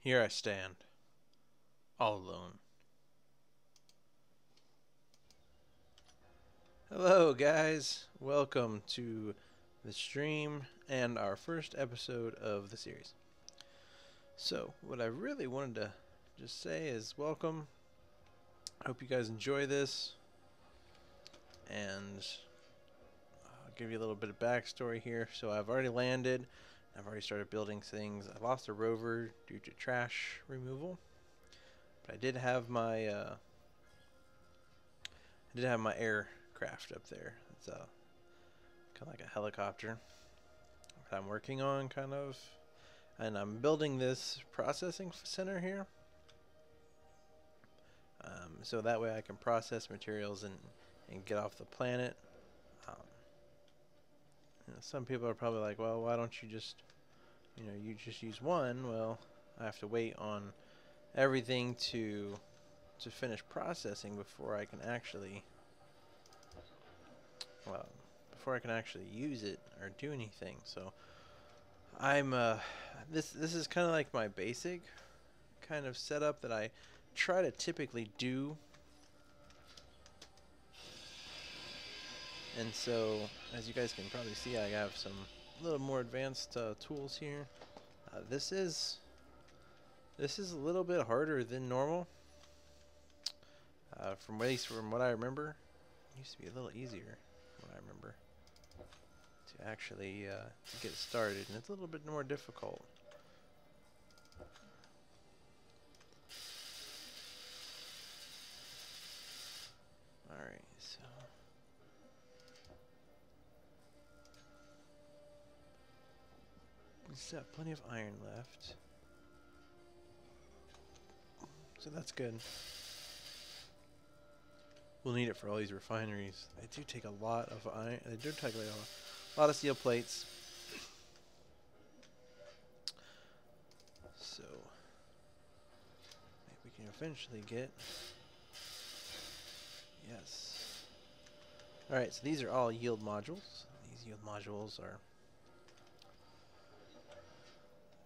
Here I stand, all alone. Hello, guys. Welcome to the stream and our first episode of the series. So, what I really wanted to just say is welcome. I hope you guys enjoy this. And I'll give you a little bit of backstory here. So, I've already landed. I've already started building things. I lost a rover due to trash removal. But I did have my aircraft up there. It's kind of like a helicopter that I'm working on, kind of, and I'm building this processing center here. So that way I can process materials and get off the planet. Some people are probably like, well, why don't you just, you just use one? Well, I have to wait on everything to finish processing before I can actually use it or do anything. So I'm this is kind of like my basic kind of setup that I try to typically do. And so, as you guys can probably see, I have some little more advanced tools here. This is a little bit harder than normal. From what I remember, it used to be a little easier. From what I remember, to actually get started, and it's a little bit more difficult. Alright, so we still have plenty of iron left, so that's good. We'll need it for all these refineries. They do take a lot of iron. They do take a lot of steel plates. So maybe we can eventually get. Yes. Alright, so these are all yield modules. These yield modules are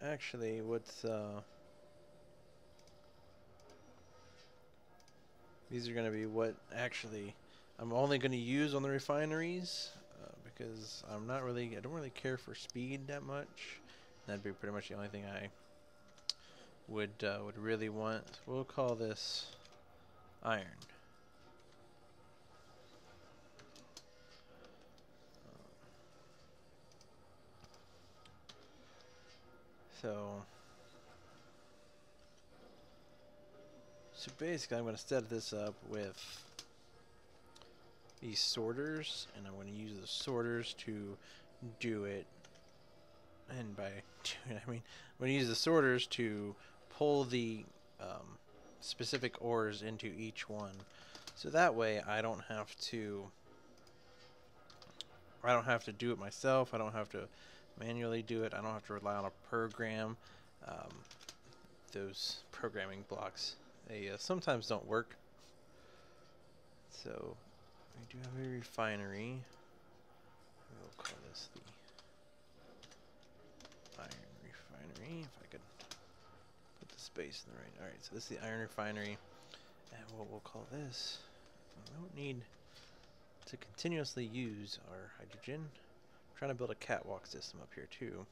actually what's these are going to be what actually I'm only going to use on the refineries because I don't really care for speed that much. That'd be pretty much the only thing I would really want. We'll call this iron. So basically I'm going to set this up with these sorters, and I'm going to use the sorters to do it. And by doing it, I mean I'm going to use the sorters to pull the specific ores into each one. So that way I don't have to do it myself. I don't have to manually do it. I don't have to rely on a program. Those programming blocks, they sometimes don't work. So we do have a refinery. We'll call this the iron refinery. If I could put the space in the right. Alright, so this is the iron refinery. And what we'll call this, we don't need to continuously use our hydrogen. I'm trying to build a catwalk system up here too.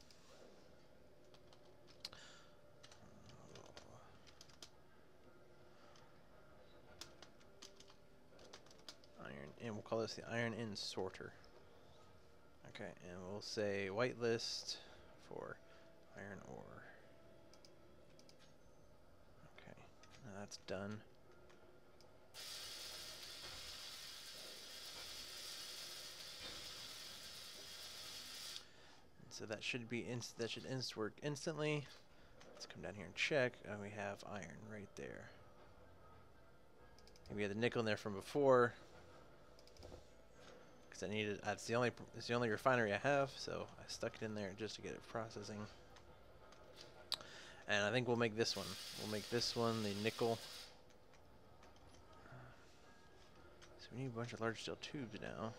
And we'll call this the iron in sorter. Okay, and we'll say whitelist for iron ore. Okay, now that's done. And so that should work instantly. Let's come down here and check. And we have iron right there. And we had the nickel in there from before. It's the only refinery I have, so I stuck it in there just to get it processing. And I think we'll make this one. We'll make this one the nickel. So we need a bunch of large steel tubes now.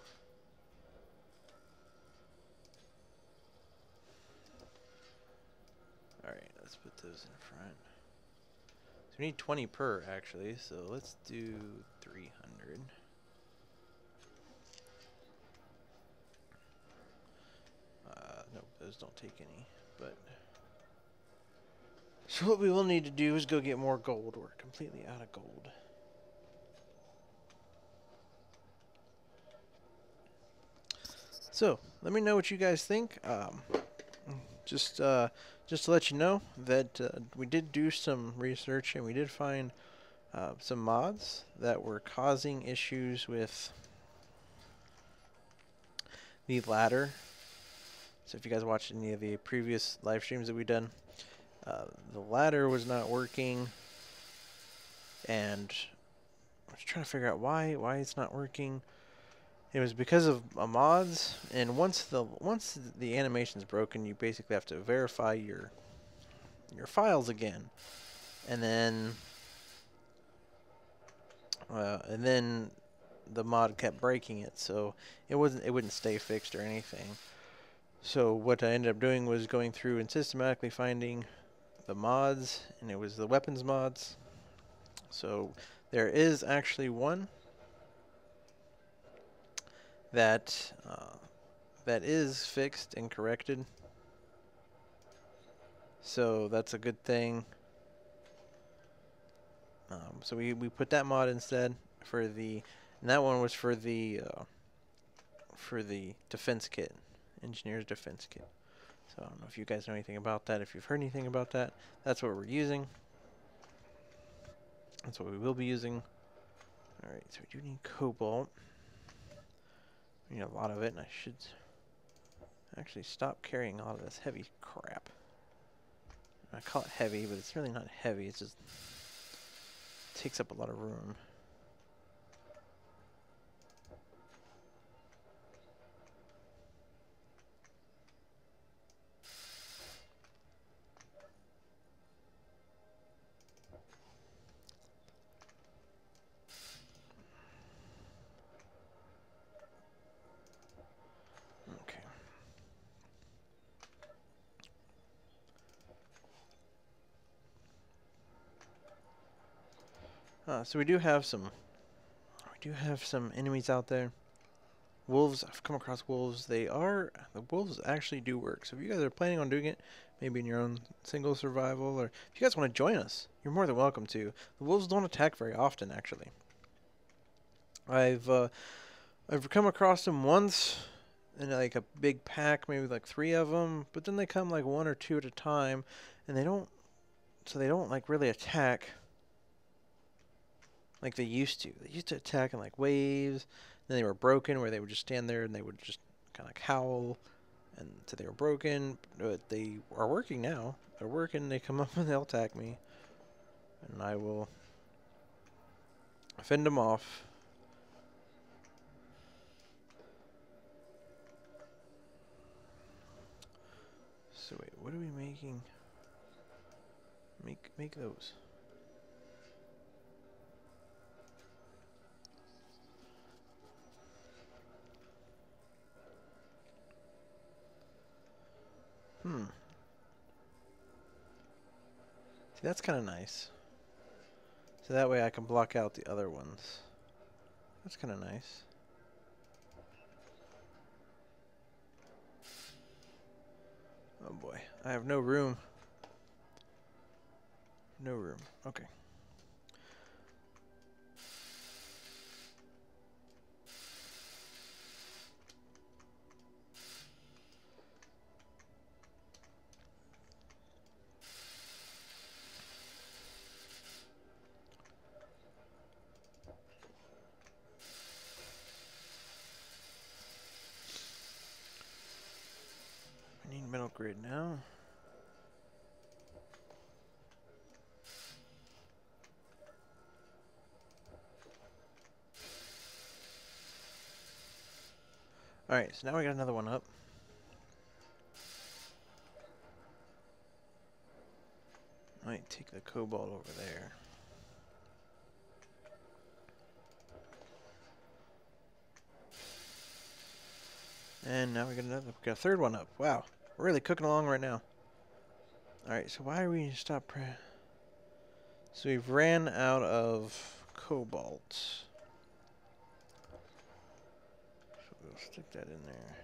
Alright, let's put those in front. So we need 20 per, actually, so let's do 300. Nope, those don't take any, but... So what we will need to do is go get more gold. We're completely out of gold. So, let me know what you guys think. Just to let you know that we did do some research and we did find some mods that were causing issues with the ladder. So if you guys watched any of the previous live streams that we've done, the ladder was not working, and I was trying to figure out why it's not working. It was because of mods, and once the animation's broken, you basically have to verify your files again, and then the mod kept breaking it, so it wouldn't stay fixed or anything. So what I ended up doing was going through and systematically finding the mods, and it was the weapons mods. So there is actually one that is fixed and corrected. So that's a good thing. So we put that mod instead for the, and that one was for the defense kit, engineer's defense kit. So I don't know if you guys know anything about that. If you've heard anything about that, that's what we're using. That's what we will be using. All right, so we do need cobalt. We need a lot of it, and I should actually stop carrying all of this heavy crap. I call it heavy, but it's really not heavy. It's just takes up a lot of room. Okay. So we do have some enemies out there. Wolves, I've come across wolves. The wolves actually do work. So if you guys are planning on doing it, maybe in your own single survival, or if you guys want to join us, you're more than welcome to. The wolves don't attack very often, actually. I've come across them once in like a big pack, maybe like 3 of them, but then they come like 1 or 2 at a time, and they don't like really attack like they used to. They used to attack in like waves. Then they were broken, where they would just stand there and they would just kind of howl, and so they were broken. But they are working now. They're working. They come up and they'll attack me, and I will fend them off. So wait, what are we making? Make those. See, that's kind of nice. So that way I can block out the other ones. That's kind of nice. Oh boy, I have no room. No room. Okay. I need metal grid now. Alright, so now we got another one up. I might take the cobalt over there. And now we got a third one up. Wow, we're really cooking along right now. Alright, so why are we stop So we've ran out of cobalt. So we'll stick that in there.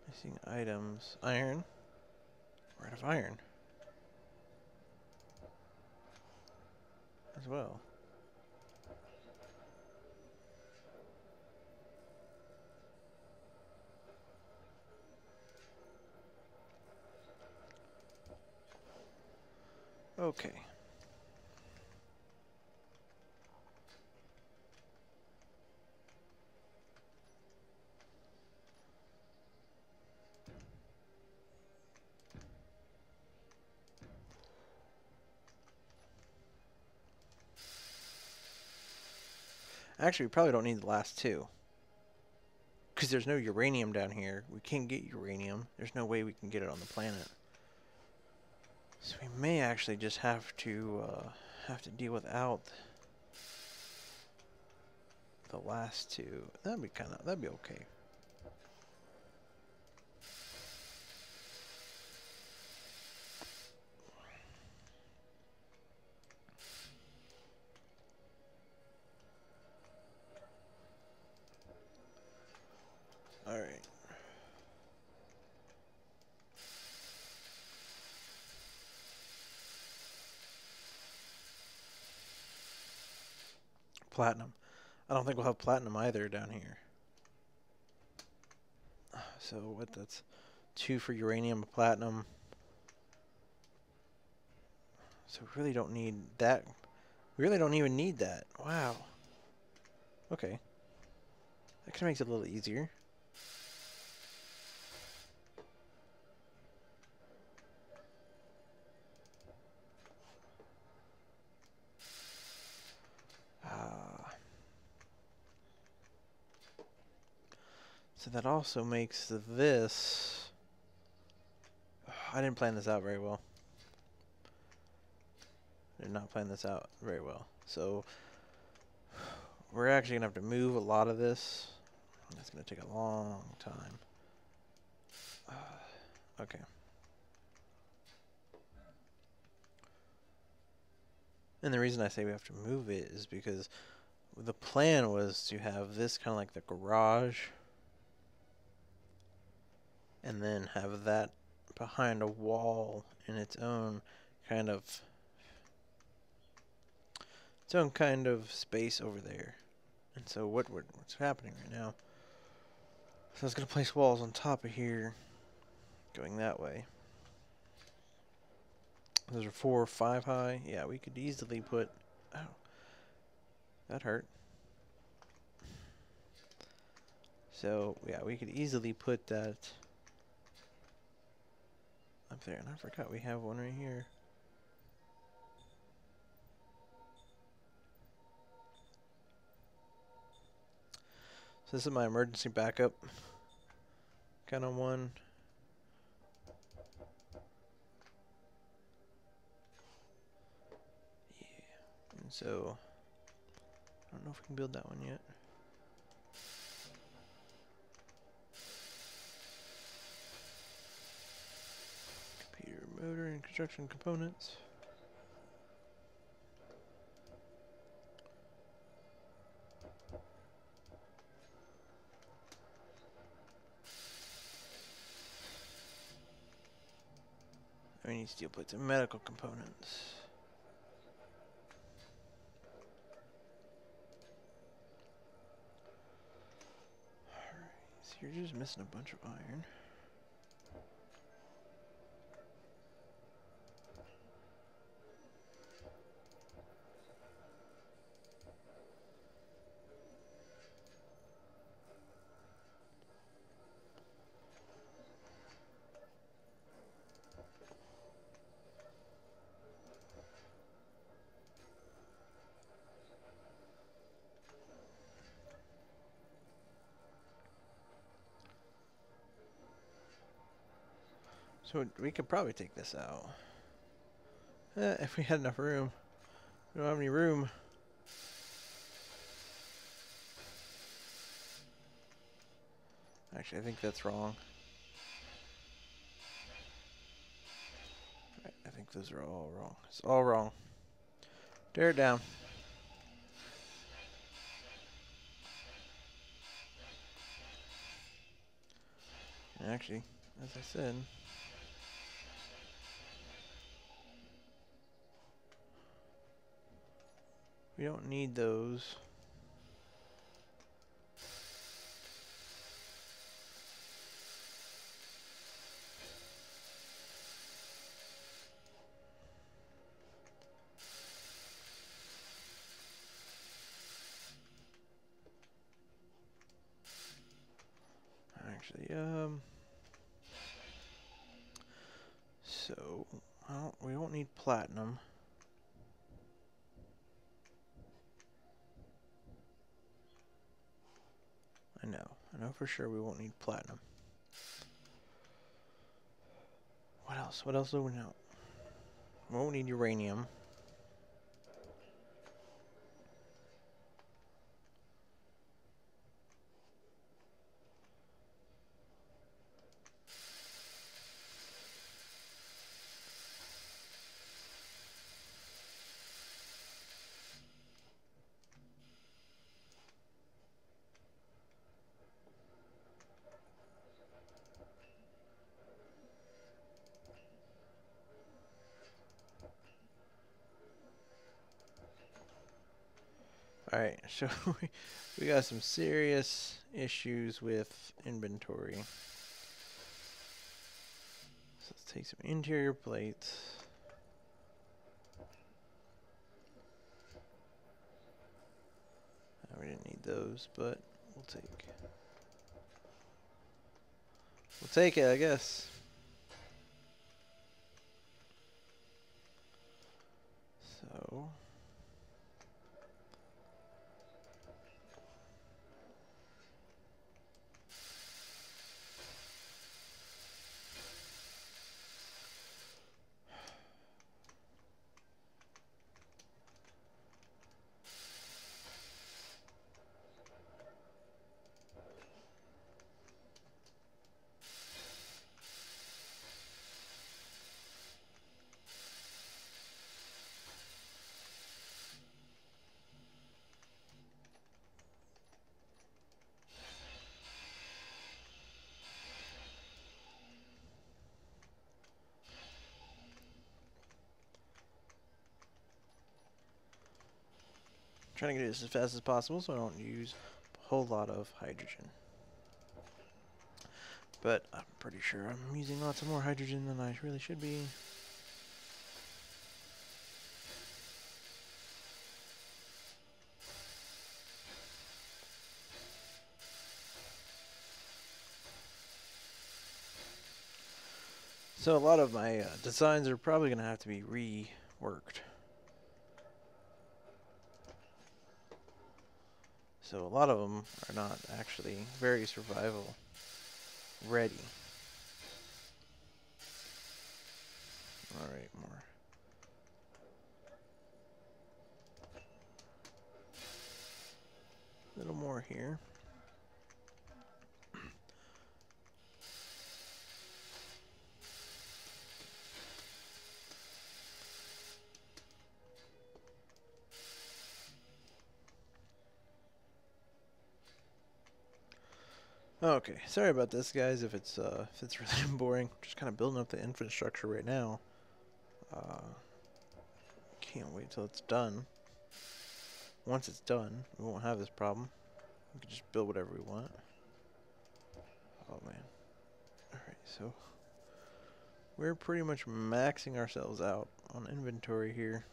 Missing items. Iron. We're out of iron. As well. Okay. Actually, we probably don't need the last two. Because there's no uranium down here. We can't get uranium. There's no way we can get it on the planet. So we may actually just have to deal without the last two. That'd be okay. All right. Platinum. I don't think we'll have platinum either down here. So what? That's 2 for uranium, platinum. So we really don't need that. We really don't even need that. Wow. Okay. That kind of makes it a little easier. So that also makes this... I didn't plan this out very well. I did not plan this out very well. So we're actually going to have to move a lot of this. That's going to take a long time. Okay. And the reason I say we have to move it is because the plan was to have this kind of like the garage, and then have that behind a wall in its own kind of space over there. And so what's happening right now? So I was going to place walls on top of here, going that way. Those are 4 or 5 high. Yeah, we could easily put... Ow. That hurt. So, yeah, we could easily put that up there. And I forgot we have one right here. So this is my emergency backup kind of one. Yeah. And so, I don't know if we can build that one yet. Computer, motor, and construction components. We need steel plates and medical components. Alright, so you're just missing a bunch of iron. So we could probably take this out. If we had enough room. We don't have any room. Actually, I think that's wrong. those are all wrong. It's all wrong. Tear it down. And actually, as I said, we don't need those. Actually, so we don't need platinum. I know for sure we won't need platinum. What else? What else do we know? We won't need uranium. Alright, so we got some serious issues with inventory. So let's take some interior plates. We didn't need those, but we'll take it, I guess. So trying to get this as fast as possible so I don't use a whole lot of hydrogen. But I'm pretty sure I'm using lots of more hydrogen than I really should be. So a lot of my designs are probably going to have to be reworked. So a lot of them are not actually very survival ready. Alright, more. A little more here. Okay, sorry about this, guys. If it's really boring, just kind of building up the infrastructure right now. Can't wait till it's done. Once it's done, we won't have this problem. We can just build whatever we want. Oh man. Alright, so we're pretty much maxing ourselves out on inventory here.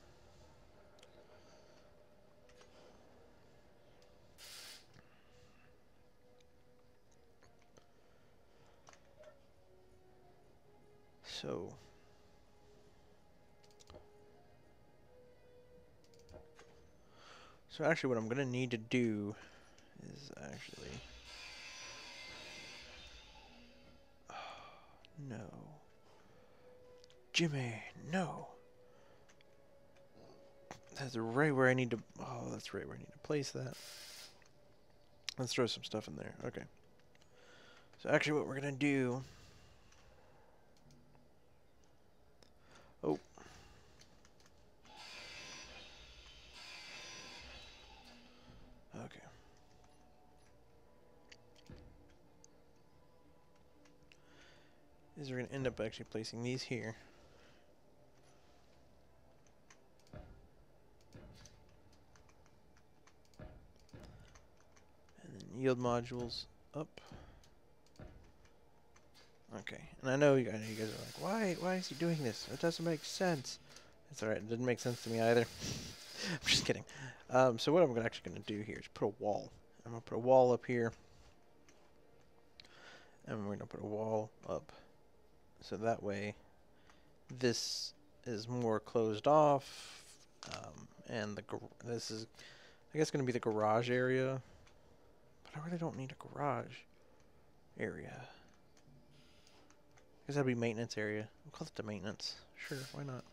So actually what I'm going to need to do is actually... Oh, no. Jimmy, no. That's right where I need to... Oh, that's right where I need to place that. Let's throw some stuff in there. Okay. So actually what we're going to do... Oh, is we're going to end up actually placing these here. And then yield modules up. Okay, and I know you guys are like, why is he doing this? It doesn't make sense. It's alright, it didn't make sense to me either. I'm just kidding. So what I'm actually going to do here is put a wall. I'm going to put a wall up here. And we're going to put a wall up. So that way, this is more closed off. And this is, I guess, going to be the garage area. But I really don't need a garage area. I guess that'd be maintenance area. We'll call it the maintenance. Sure, why not?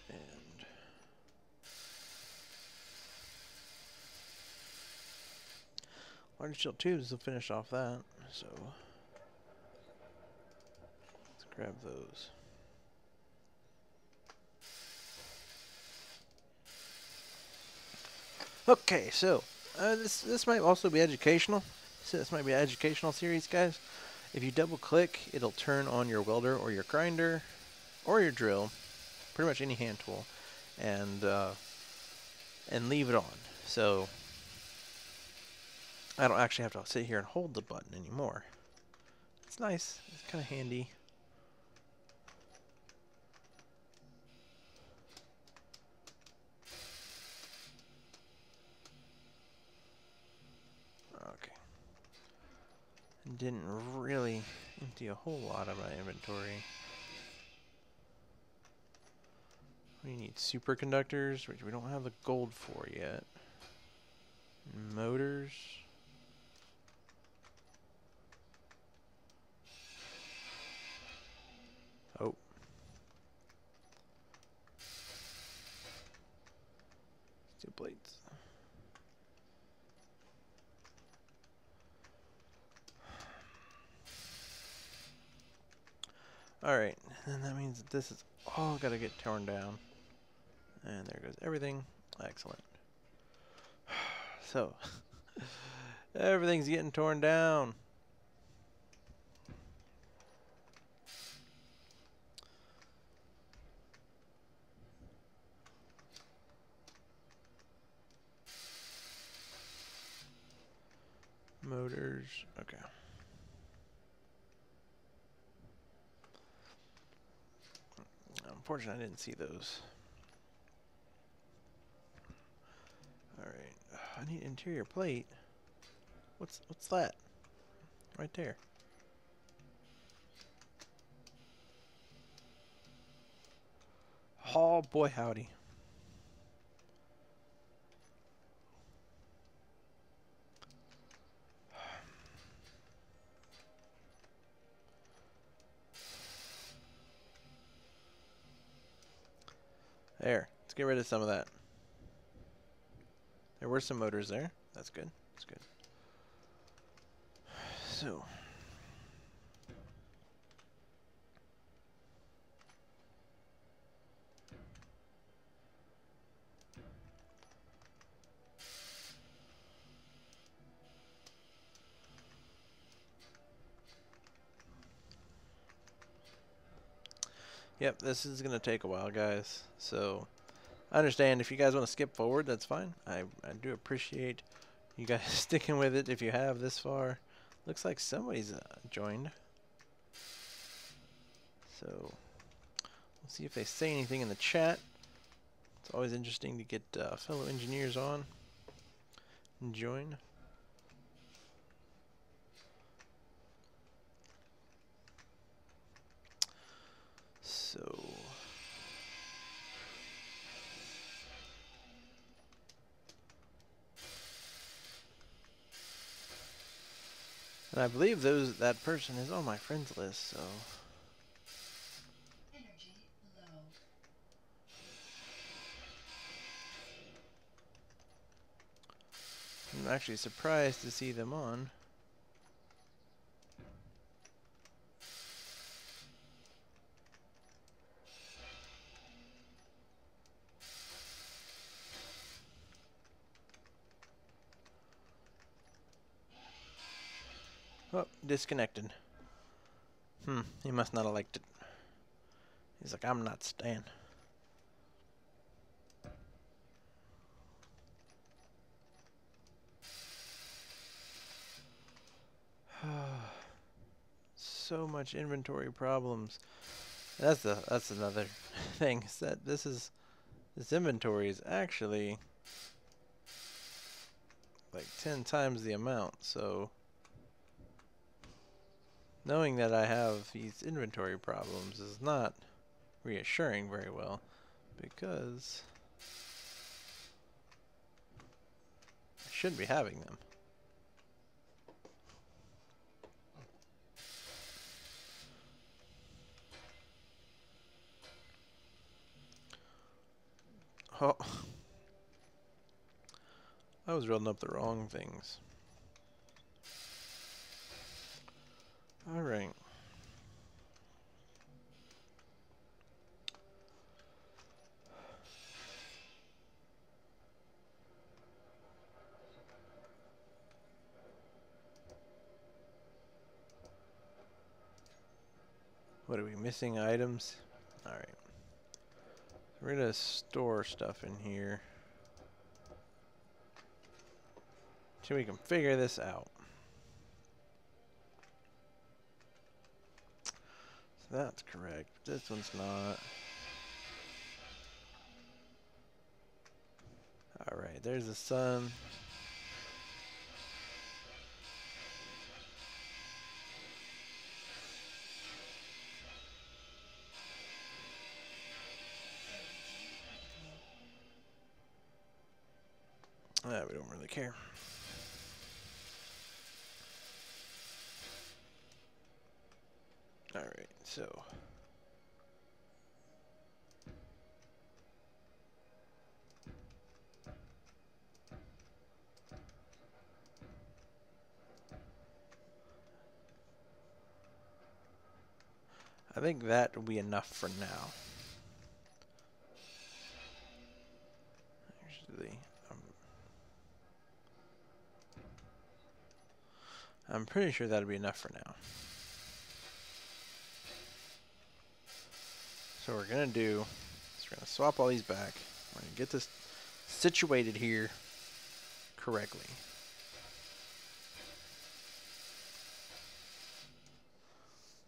And large steel tubes will finish off that. So let's grab those. Okay, so this might also be educational. So this might be an educational series, guys. If you double click, it'll turn on your welder or your grinder or your drill, pretty much any hand tool, and leave it on. So I don't actually have to sit here and hold the button anymore. It's nice. It's kind of handy. Okay. Didn't really empty a whole lot of my inventory. We need superconductors, which we don't have the gold for yet. Motors. Oh. Steel plates. Alright, and that means that this is all got to get torn down. And there goes everything. Excellent. So, everything's getting torn down. Motors. Okay. Unfortunately, I didn't see those. Alright. I need interior plate. What's that? Right there. Oh boy howdy. There. Let's get rid of some of that. There were some motors there. That's good. That's good. So. Yep, this is going to take a while, guys. So, I understand if you guys want to skip forward, that's fine. I do appreciate you guys sticking with it if you have this far. Looks like somebody's joined. So, we'll see if they say anything in the chat. It's always interesting to get fellow engineers on and join. So, and I believe that person is on my friends list, so. Energy low. I'm actually surprised to see them on. Oh, disconnected. He must not have liked it. He's like, I'm not staying. So much inventory problems. That's another thing. Is that this inventory is actually like 10 times the amount. So knowing that I have these inventory problems is not reassuring very well, because I shouldn't be having them. Oh, I was rolling up the wrong things. Alright. What are we missing? Items? Alright. We're gonna store stuff in here till we can figure this out. So that's correct. This one's not. Alright, there's the sun. We don't really care. Alright, so I think that will be enough for now. Actually, I'm pretty sure that'll be enough for now. So what we're gonna do is we're gonna swap all these back. We're gonna get this situated here correctly.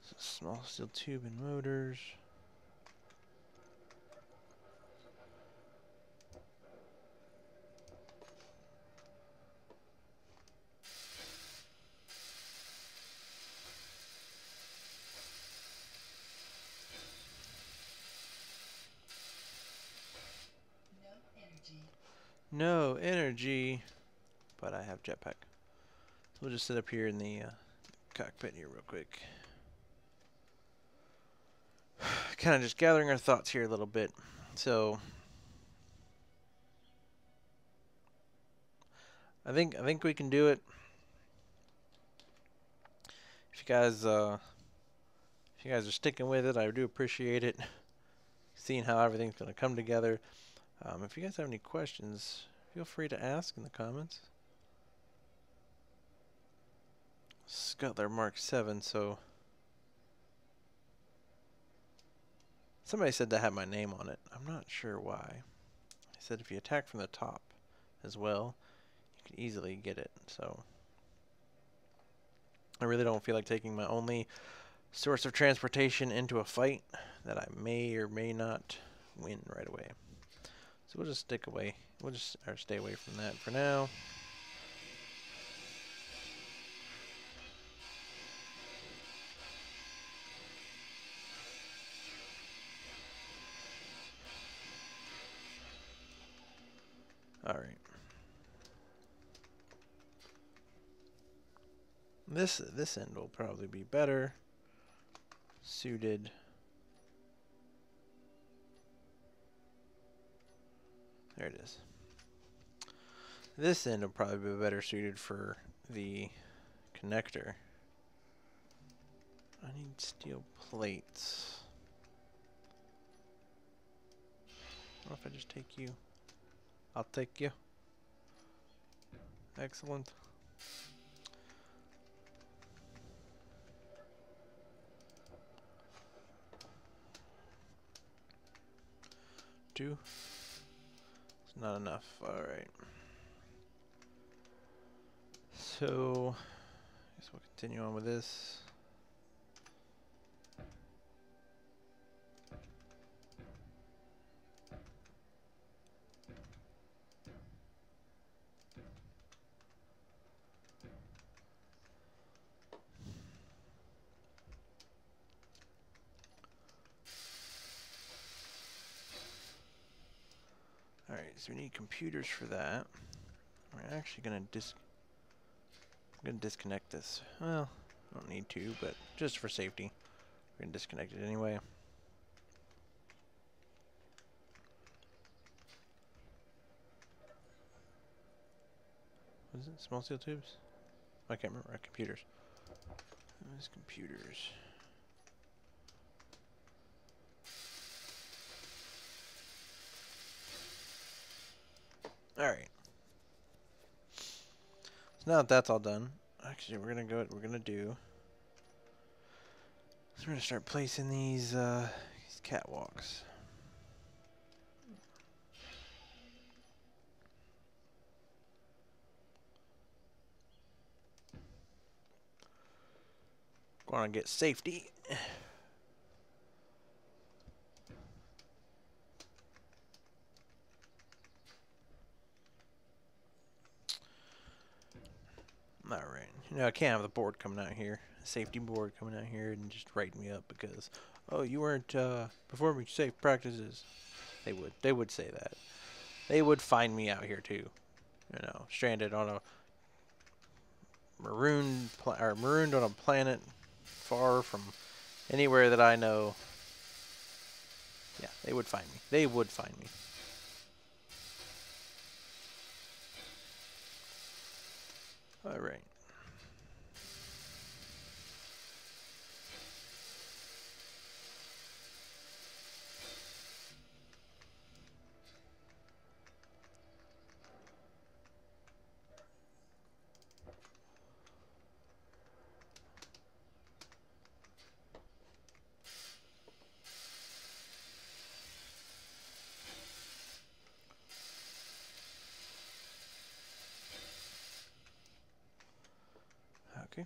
So small steel tube and motors. No energy, but I have jetpack. So we'll just sit up here in the cockpit here real quick. Kind of just gathering our thoughts here a little bit. So I think we can do it. If you guys are sticking with it, I do appreciate it. Seeing how everything's gonna come together. If you guys have any questions, feel free to ask in the comments. Scuttler Mark 7, so somebody said that had my name on it. I'm not sure why. He said if you attack from the top as well, you can easily get it. So I really don't feel like taking my only source of transportation into a fight that I may or may not win right away. So we'll just stick away. We'll just stay away from that for now. All right. This end will probably be better suited. There it is. This end will probably be better suited for the connector. I need steel plates. What if I just take you? I'll take you. Excellent. Two. It's not enough. Alright. So, I guess we'll continue on with this. Alright, so we need computers for that. We're actually gonna disconnect this. Well, don't need to, but just for safety. We're gonna disconnect it anyway. What is it? Small steel tubes? I can't remember. Computers. Those computers. Alright. So now that that's all done, actually we're gonna do is we're gonna start placing these catwalks. Gonna get safety. Alright. You know, I can't have the board coming out here. Safety board coming out here and just writing me up because, oh, you weren't performing safe practices. They would say that. They would find me out here too. You know, stranded on a marooned on a planet far from anywhere that I know. Yeah, they would find me. They would find me. All right. Okay.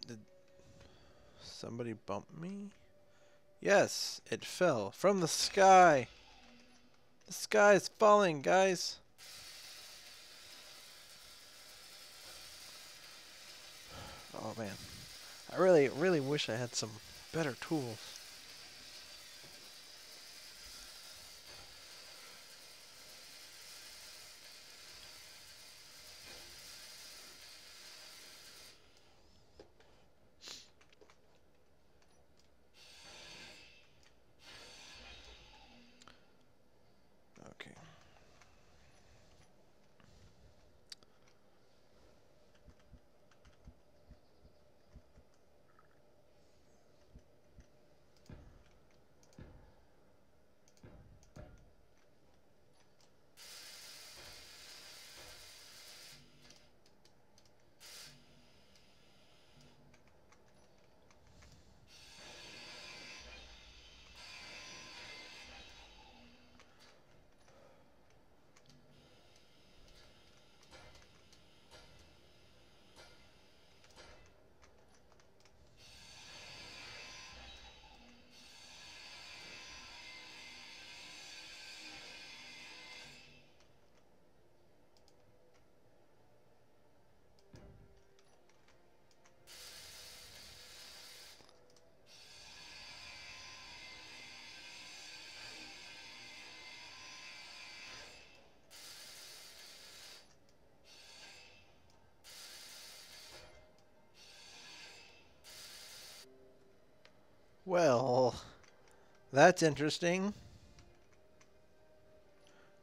Did somebody bump me? Yes, it fell from the sky. The sky is falling, guys. Oh man, I really wish I had some better tools. Okay. Well, that's interesting.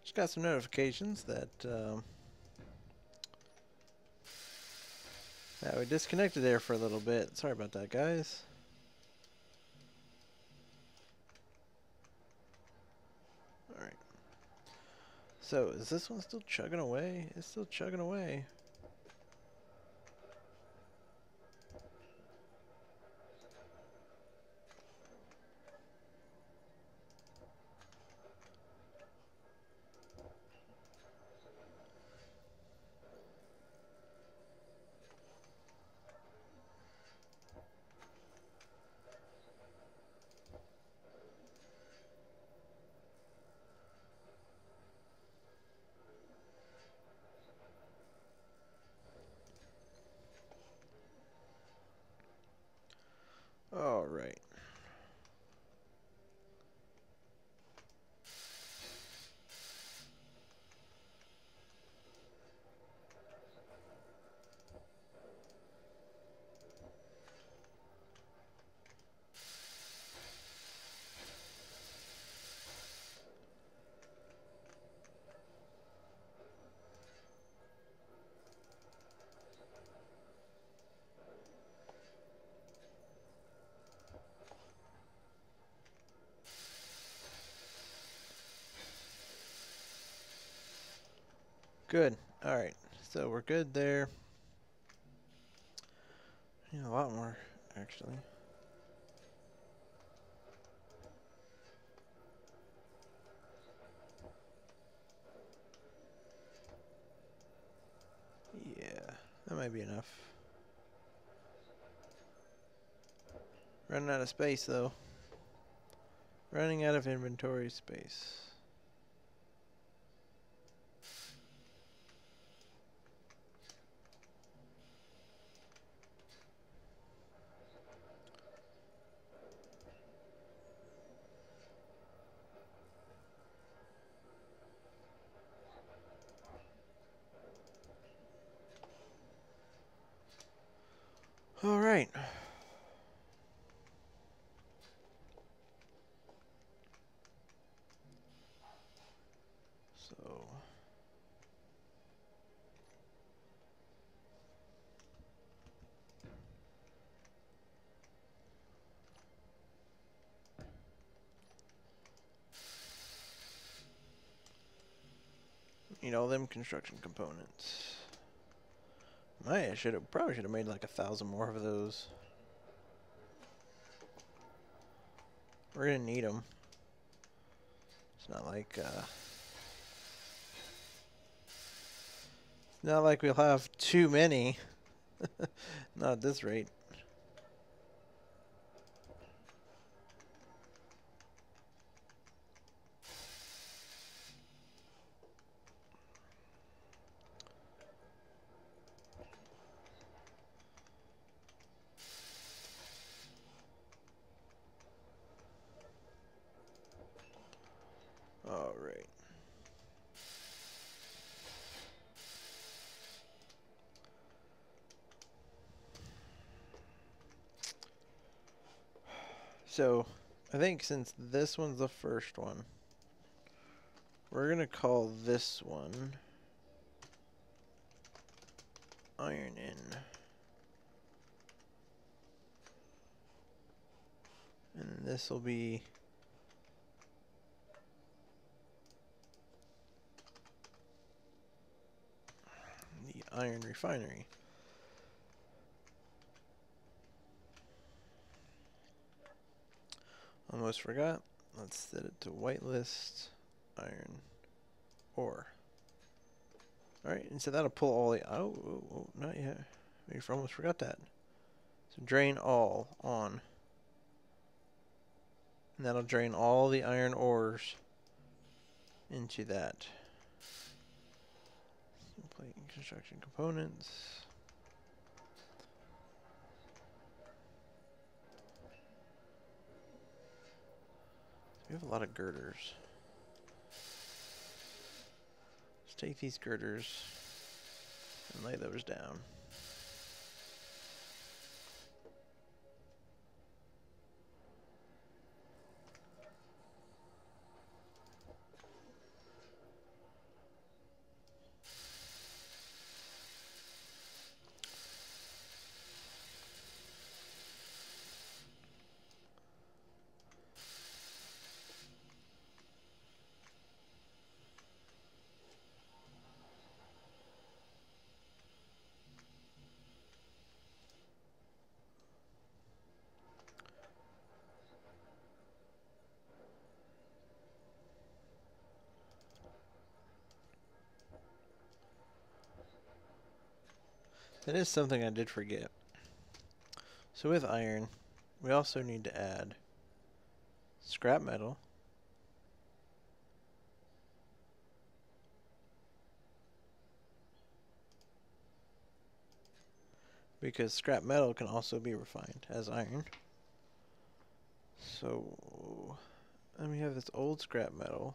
Just got some notifications that that we disconnected there for a little bit. Sorry about that, guys. All right. So, is this one still chugging away? It's still chugging away. All right. Good. All right. So we're good there. Yeah, a lot more, actually. Yeah, that might be enough. Running out of space, though. Running out of inventory space. All right. So need all them construction components. I probably should have made like 1,000 more of those. We're gonna need them. It's not like we'll have too many. Not at this rate. All right. So, I think since this one's the first one, we're gonna call this one Iron In. And this will be the Iron Refinery. Almost forgot. Let's set it to whitelist iron ore. Alright, and so that'll pull all the... Oh, not yet. We almost forgot that. So drain all on. And that'll drain all the iron ores into that. Plate and construction components. We have a lot of girders. Let's take these girders and lay those down. That is something I did forget. So with iron, we also need to add scrap metal, because scrap metal can also be refined as iron. So, and we have this old scrap metal.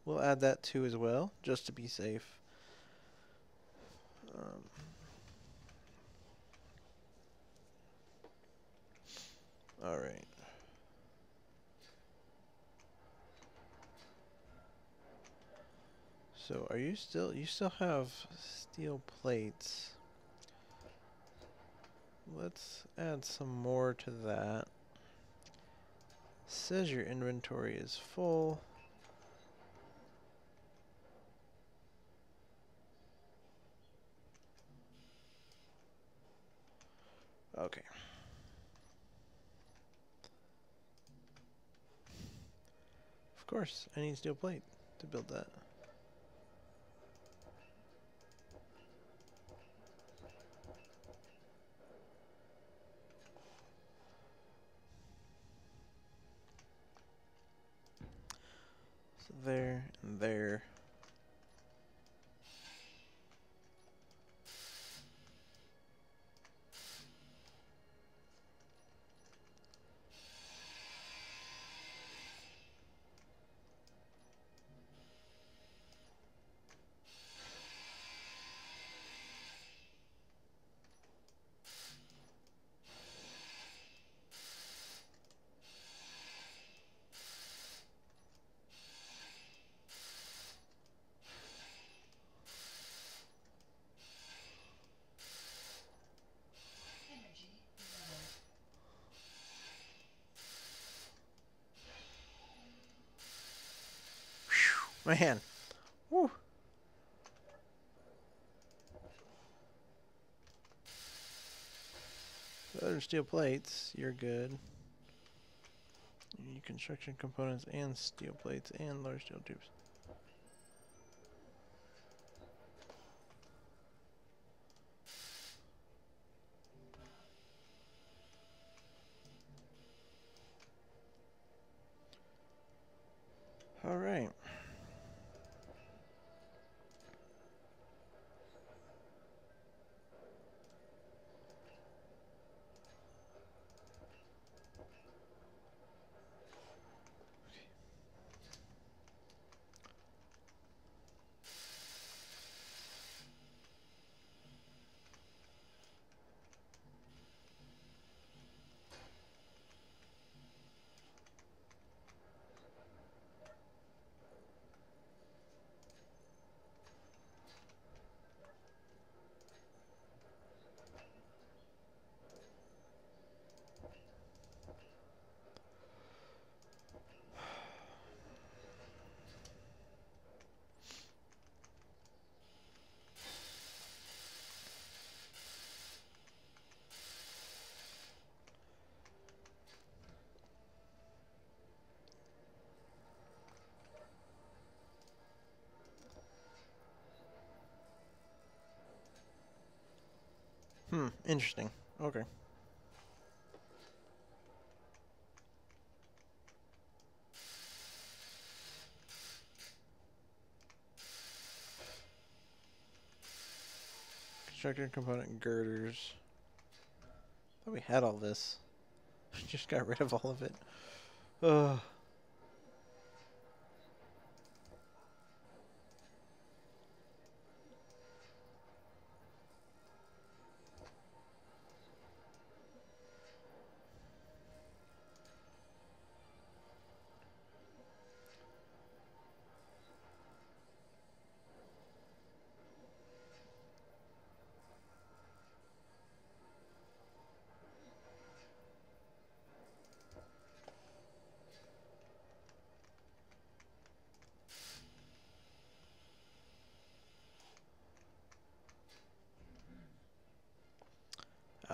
We'll add that too as well, just to be safe. Alright. So, are you still have steel plates. Let's add some more to that. Says your inventory is full. Okay. Of course, I need steel plate to build that. So there and there. Man. Woo. Other steel plates, you're good. You need construction components and steel plates and large steel tubes. Alright. Interesting. Okay. Constructor component girders. Thought we had all this. Just got rid of all of it. Ugh.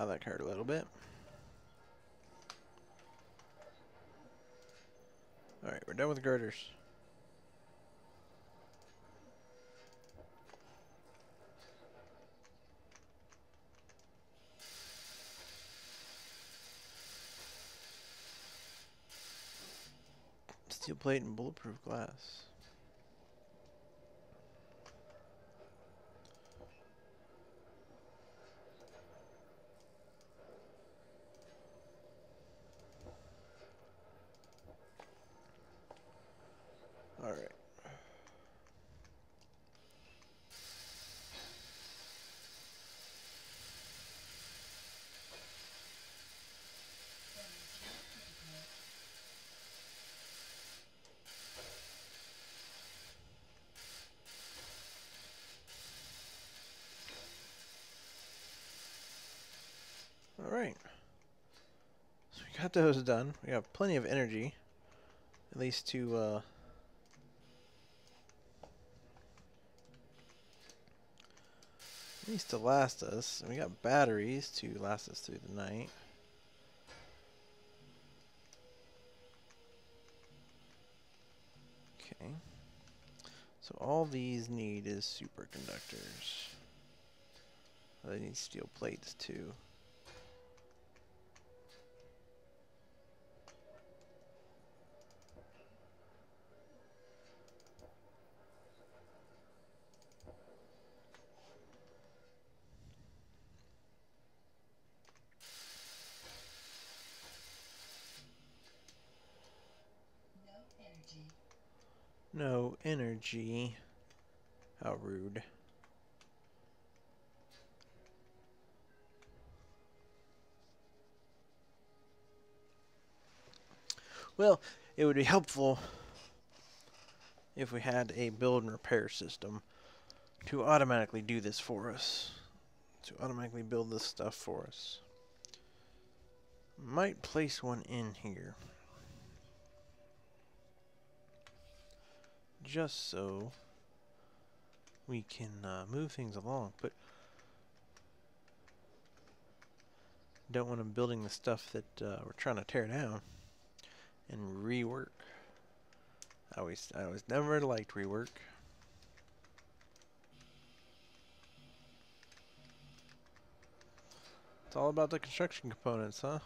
That hurt a little bit. Alright, we're done with girders. Steel plate and bulletproof glass. Alright. Alright. So we got those done. We got plenty of energy. At least to, at least to last us. And we got batteries to last us through the night. Okay. So all these need is superconductors. They need steel plates too. No energy. How rude. Well, it would be helpful if we had a build and repair system to automatically do this for us. To automatically build this stuff for us. Might place one in here. Just so we can move things along, but don't want them building the stuff that we're trying to tear down and rework. I always never liked rework. It's all about the construction components, huh?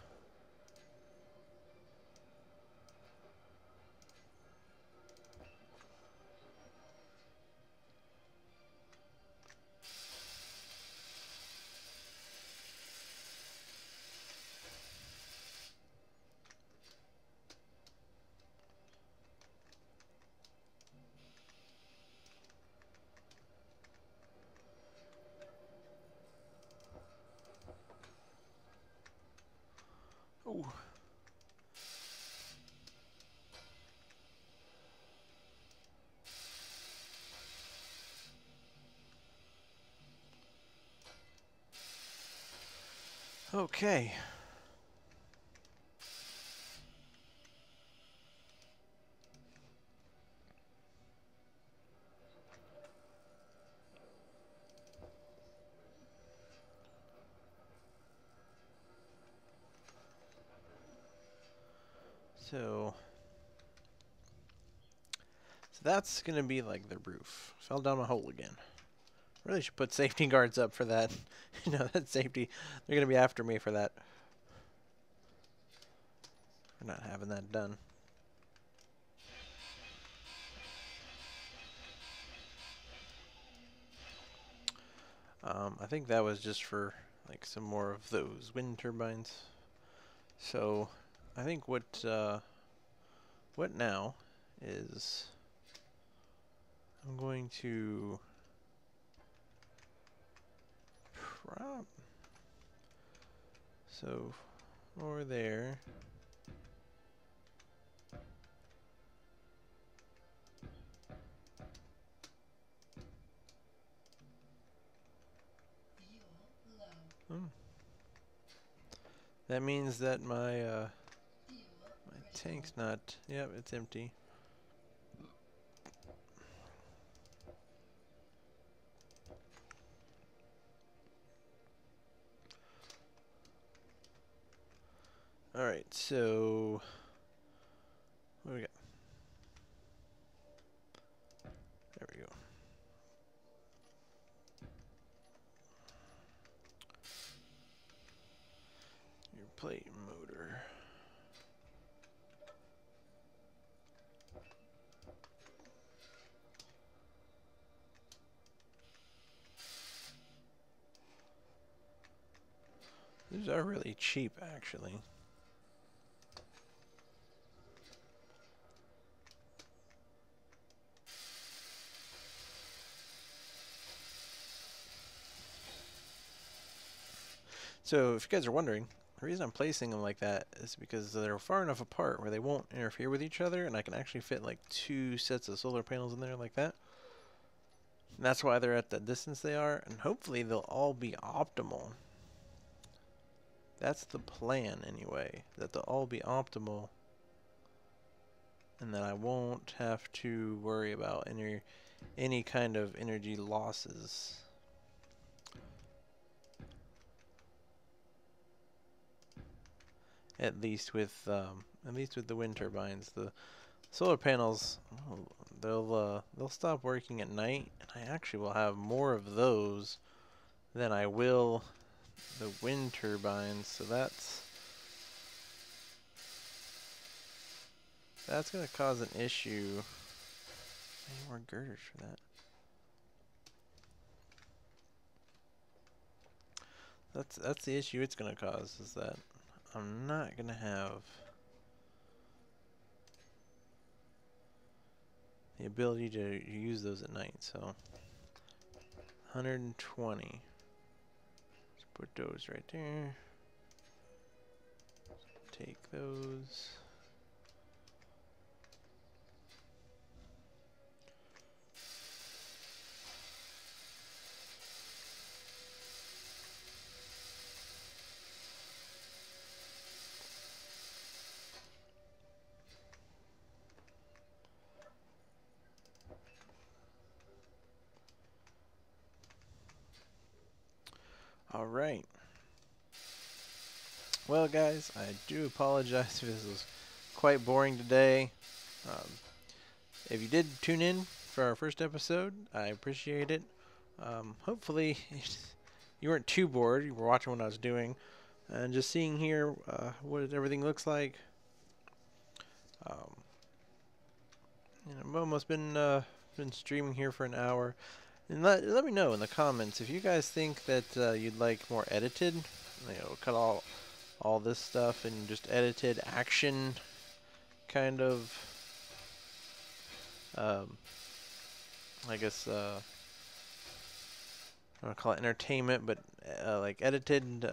Ooh. Okay. So that's gonna be like the roof. Fell down my hole again. Really should put safety guards up for that. You know, that safety. They're gonna be after me for that. We're not having that done. I think that was just for like some more of those wind turbines. So I think what now is I'm going to so over there. That means that my tank's not. Yep, it's empty. All right, so what do we got? There we go. Your plate motor. Those are really cheap, actually. So, if you guys are wondering, the reason I'm placing them like that is because they're far enough apart where they won't interfere with each other, and I can actually fit like 2 sets of solar panels in there like that. And that's why they're at the distance they are, and hopefully they'll all be optimal. That's the plan anyway, that they'll all be optimal, and that I won't have to worry about any kind of energy losses. At least with the wind turbines. The solar panels, they'll stop working at night, and I actually will have more of those than I will the wind turbines. So that's going to cause an issue. I need more girders for that. That's the issue it's going to cause, is that I'm not going to have the ability to use those at night. So 120. Let's put those right there. Take those. All right. Well, guys, I do apologize if this was quite boring today. If you did tune in for our first episode, I appreciate it. Hopefully, you weren't too bored. You were watching what I was doing and just seeing here what everything looks like. I've almost been streaming here for an hour. And let me know in the comments if you guys think that you'd like more edited, cut all this stuff and just edited action kind of, I guess, I don't call it entertainment, but like edited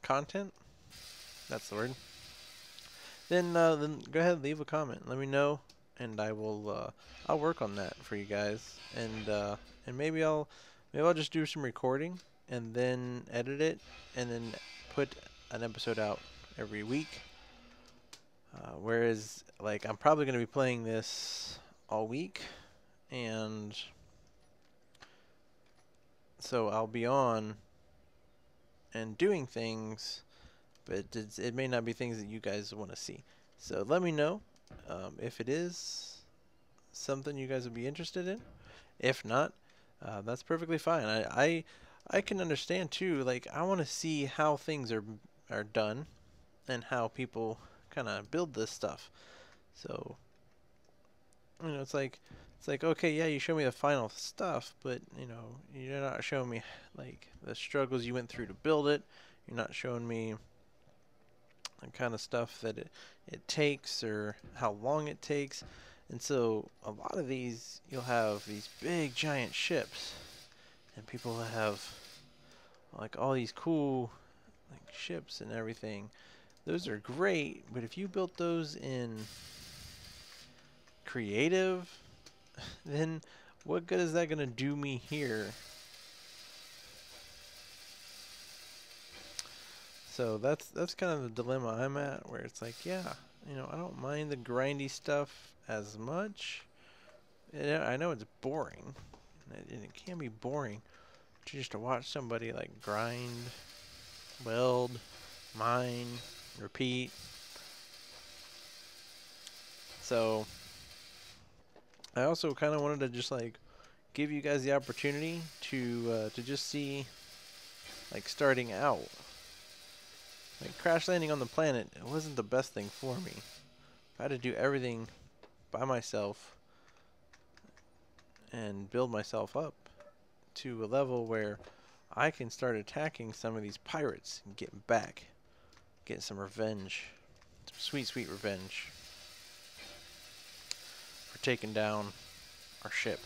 content. That's the word. Then go ahead and leave a comment. Let me know, and I'll work on that for you guys, and maybe I'll just do some recording and then edit it and then put an episode out every week. Whereas, like, I'm probably going to be playing this all week, and so I'll be on and doing things, but it may not be things that you guys want to see. So let me know if it is something you guys would be interested in. If not, that's perfectly fine. I can understand too. Like, I want to see how things are done and how people kind of build this stuff. So it's like okay, yeah, you show me the final stuff, but you're not showing me like the struggles you went through to build it. You're not showing me the kind of stuff that it takes or how long it takes. And so a lot of these, you'll have these big giant ships, and people have like all these cool like ships and everything. Those are great, but if you built those in creative, then what good is that gonna do me here? So that's kind of the dilemma I'm at, where it's like, yeah, I don't mind the grindy stuff as much. I know it's boring, and it can be boring just to watch somebody like grind, weld, mine, repeat. So I also kind of wanted to just like give you guys the opportunity to just see, like, starting out. Like, crash landing on the planet, it wasn't the best thing for me. I had to do everything by myself and build myself up to a level where I can start attacking some of these pirates and getting back. Getting some revenge. Some sweet, sweet revenge. For taking down our ship.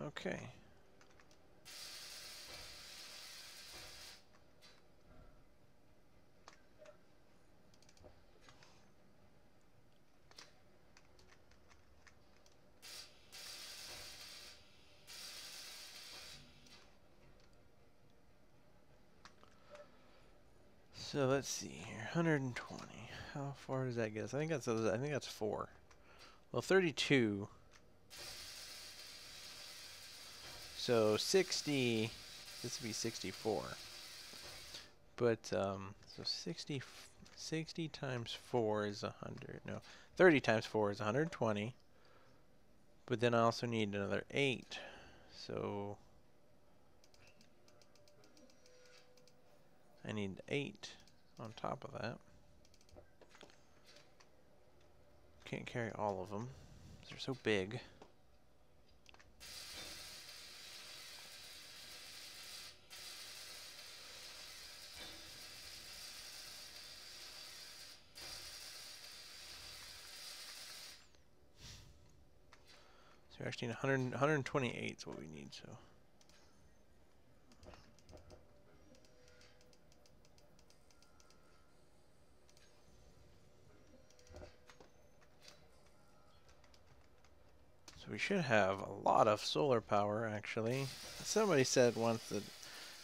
Okay. So let's see here. 120. How far does that get us? I think that's 4. Well, 32. So 60. This would be 64. But so 60 times 4 is 100. No, 30 times 4 is 120. But then I also need another 8. So I need 8 on top of that. Can't carry all of them. They're so big. So we actually need 128 is what we need. So. So we should have a lot of solar power, actually. Somebody said once that,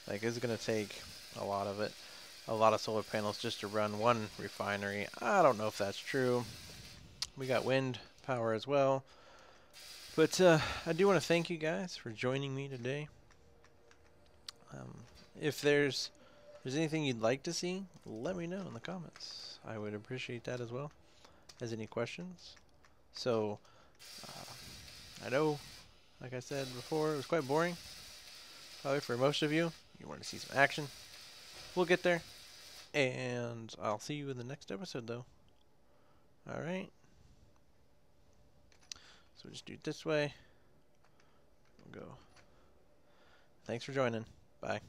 like, it's going to take a lot of it, a lot of solar panels just to run one refinery. I don't know if that's true. We got wind power as well. But I do want to thank you guys for joining me today. If there's anything you'd like to see, let me know in the comments. I would appreciate that as well as any questions. So, I know, like I said before, it was quite boring. Probably for most of you. You want to see some action. We'll get there. And I'll see you in the next episode, though. Alright. So we'll just do it this way. We'll go. Thanks for joining. Bye.